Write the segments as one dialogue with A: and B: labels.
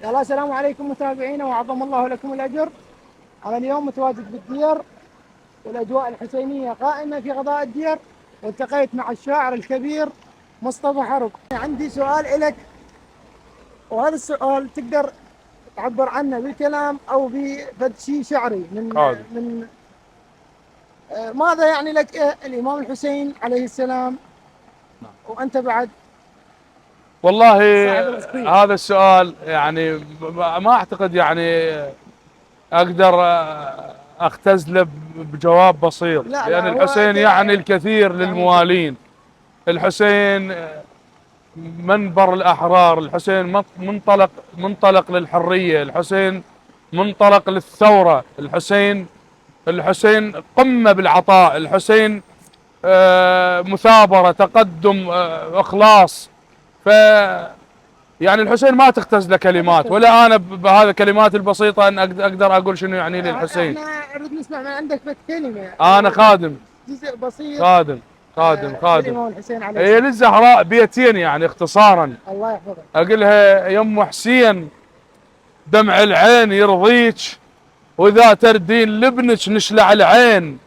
A: يلا السلام عليكم متابعينا وعظم الله لكم الأجر. أنا اليوم متواجد بالدير والأجواء الحسينية قائمة في غضاء الدير، والتقيت مع الشاعر الكبير مصطفى حرب. عندي سؤال لك، وهذا السؤال تقدر تعبر عنه بالكلام أو بفد شيء شعري
B: حاضر.
A: من ماذا يعني لك الإمام الحسين عليه السلام، وأنت بعد
B: والله
A: صاحب الأسطير.
B: هذا السؤال يعني ما اعتقد يعني اقدر اختز له بجواب بسيط،
A: لا
B: لان
A: لا هو
B: الحسين يعني الكثير
A: يعني الكثير.
B: للموالين. الحسين منبر الاحرار، الحسين منطلق للحريه، الحسين منطلق للثوره، الحسين قمه بالعطاء، الحسين مثابره، تقدم، اخلاص. ف يعني الحسين ما تختز له
A: ما
B: كلمات،
A: تختلف.
B: ولا انا بهذا الكلمات البسيطه ان اقدر اقول شنو يعني لي الحسين.
A: احنا نريد نسمع من عندك بس كلمة
B: انا
A: او
B: خادم
A: جزء بسيط
B: خادم خادم خادم.
A: للإمام الحسين عليه
B: هي
A: السلام.
B: للزهراء بيتين يعني اختصارا
A: الله يحفظك.
B: اقولها: يم حسين دمع العين يرضيك، واذا تردين لابنك نشلع العين.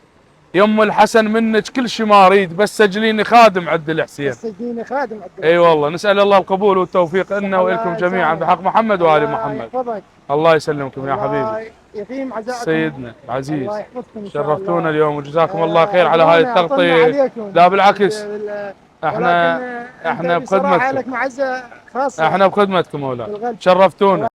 B: يم الحسن منك كل شي ما اريد، بس سجليني خادم عد الحسين.
A: بس اديني خادم عبد
B: اي
A: الحسين.
B: والله، نسال الله القبول والتوفيق لنا
A: صح
B: والكم
A: الله
B: جميعا
A: لسانك.
B: بحق محمد وال
A: الله
B: محمد.
A: يحفظك.
B: الله يسلمكم يا حبيبي.
A: الله يقيم عزاءكم.
B: سيدنا
A: الله
B: العزيز،
A: يحفظكم ان شاء
B: شرفتونا
A: الله.
B: اليوم وجزاكم الله خير على هاي
A: اعذرونا عطلنا
B: التغطية.
A: عليكم
B: لا بالعكس،
A: ولكن
B: احنا
A: انت
B: احنا
A: بصراحة
B: بخدمتكم،
A: لك معزة خاصة
B: احنا بخدمتكم مولانا،
A: بالغد.
B: شرفتونا.